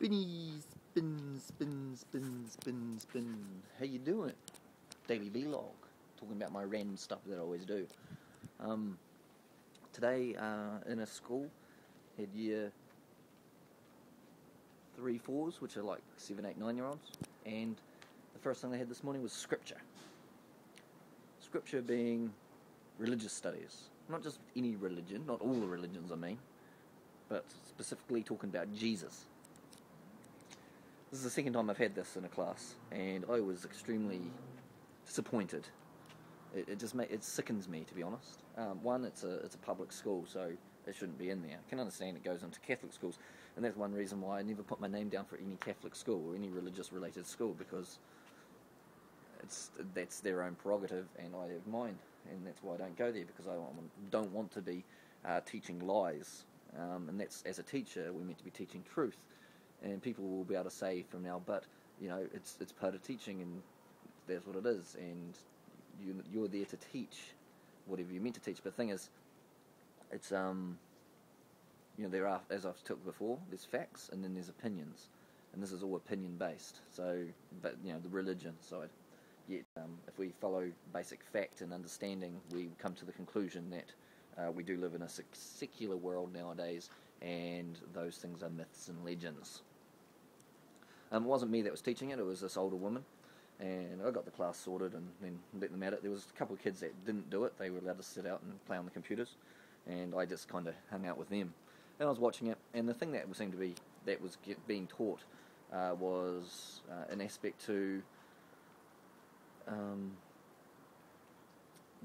Spinny, spin, spin, spin, spin, spin. How you doing? Daily vlog, talking about my random stuff that I always do. Today in a school, had year 3, 4s, which are like 7, 8, 9-year-olds, and the first thing they had this morning was scripture. Scripture being religious studies, not just any religion, not all the religions I mean, but specifically talking about Jesus. This is the second time I've had this in a class, and I was extremely disappointed. It sickens me, to be honest. One, it's a public school, so it shouldn't be in there. I can understand it goes into Catholic schools, and that's one reason why I never put my name down for any Catholic school or any religious-related school, because that's their own prerogative, and I have mine, and that's why I don't go there, because I don't want to be teaching lies. And that's, as a teacher, we're meant to be teaching truth. And people will be able to say from now, but it's part of teaching, and that's what it is. And you're there to teach whatever you're meant to teach. But the thing is, it's there are, as I've talked before, there's facts and then there's opinions, and this is all opinion based. So, but the religion side. Yet, if we follow basic fact and understanding, we come to the conclusion that we do live in a secular world nowadays, and those things are myths and legends. It wasn't me that was teaching it, it was this older woman, and I got the class sorted and then let them at it. There was a couple of kids that didn't do it, they were allowed to sit out and play on the computers, and I just kind of hung out with them. And I was watching it, and the thing that seemed to be, that was being taught was an aspect to,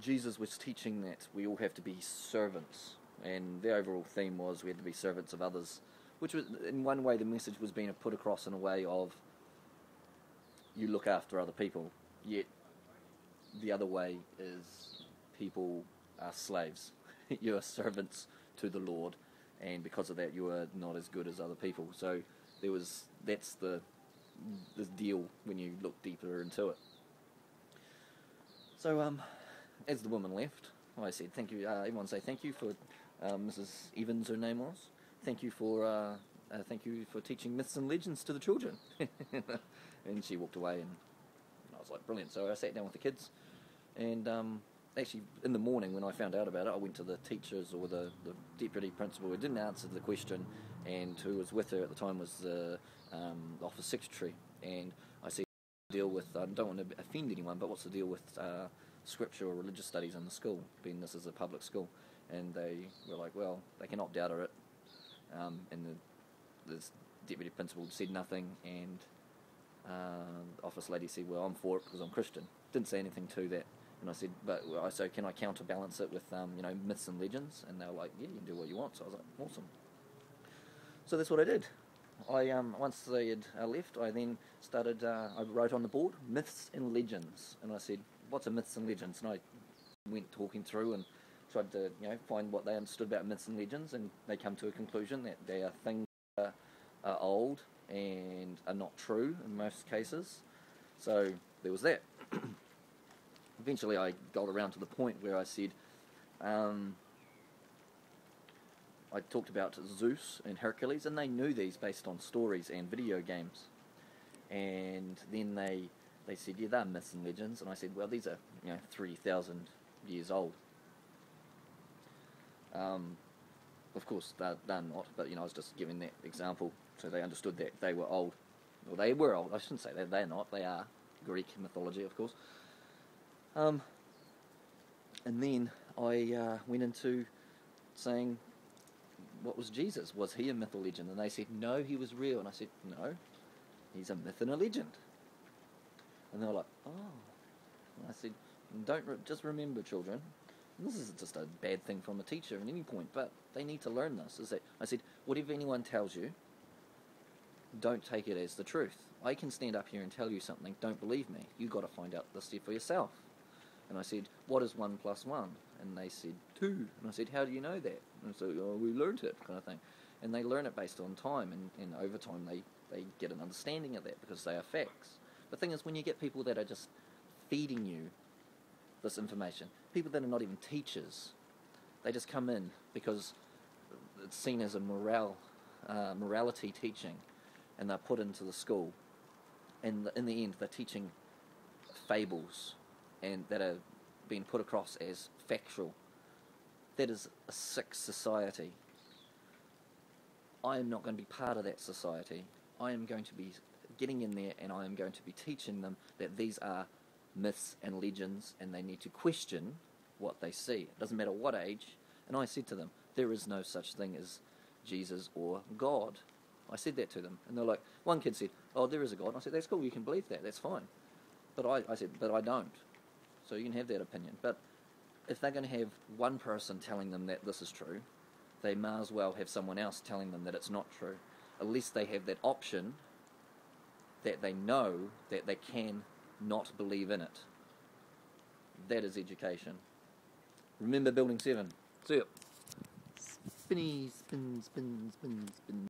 Jesus was teaching that we all have to be servants, and the overall theme was we had to be servants of others, which was, in one way, the message was being put across in a way of you look after other people, yet the other way is people are slaves. You are servants to the Lord, and because of that you are not as good as other people. So that's the deal when you look deeper into it. So as the woman left, I said thank you. Everyone say thank you for Mrs. Evans, her name was. Thank you for teaching myths and legends to the children. And she walked away, and I was like, brilliant. So I sat down with the kids, and actually in the morning when I found out about it, I went to the teachers, or the deputy principal who didn't answer the question, and who was with her at the time was the office secretary, and I said, deal with, I don't want to offend anyone, but what's the deal with scripture or religious studies in the school, being this is a public school? And they were like, well, they can opt out of it. And the deputy principal said nothing, and the office lady said, well, I'm for it because I'm Christian. Didn't say anything to that. And I said, so can I counterbalance it with myths and legends? And they were like, yeah, you can do what you want. So I was like, awesome. So that's what I did. Once they had left, I then started, I wrote on the board, myths and legends. And I said, what's a myths and legends? And I went talking through and tried to find what they understood about myths and legends, and they come to a conclusion that they are things that are old and are not true in most cases. So there was that. Eventually I got around to the point where I said, I talked about Zeus and Hercules, and they knew these based on stories and video games. And then they said, yeah, they're myths and legends. And I said, well, these are 3,000 years old. Of course, they're not, but I was just giving that example so they understood that they were old. Well, they were old. I shouldn't say that they're not. They are Greek mythology, of course. And then I went into saying, what was Jesus? Was he a myth or legend? And they said, no, he was real. And I said, no, he's a myth and a legend. And they were like, oh. And I said, just remember, children, this is just a bad thing from a teacher at any point, but they need to learn this. I said, whatever anyone tells you, don't take it as the truth. I can stand up here and tell you something, don't believe me. You've got to find out this for yourself. And I said, what is 1 + 1? And they said, 2. And I said, how do you know that? And so, we learnt it, kind of thing. And they learn it based on time, and over time they get an understanding of that because they are facts. The thing is, when you get people that are just feeding you this information, people that are not even teachers, they just come in because it's seen as a morality teaching, and they're put into the school, and in the end they're teaching fables and that are being put across as factual. That is a sick society. I am not going to be part of that society. I am going to be getting in there, and I am going to be teaching them that these are myths and legends, and they need to question what they see. It doesn't matter what age. And I said to them, there is no such thing as Jesus or God. I said that to them, and they're like, one kid said, oh, there is a God. And I said, that's cool, you can believe that, that's fine. But I said, but I don't. So you can have that opinion. But if they're going to have one person telling them that this is true, they may as well have someone else telling them that it's not true. At least they have that option that they know that they can not believe in it. That is education. Remember Building 7. See ya. Spinny, spin, spin, spin, spin.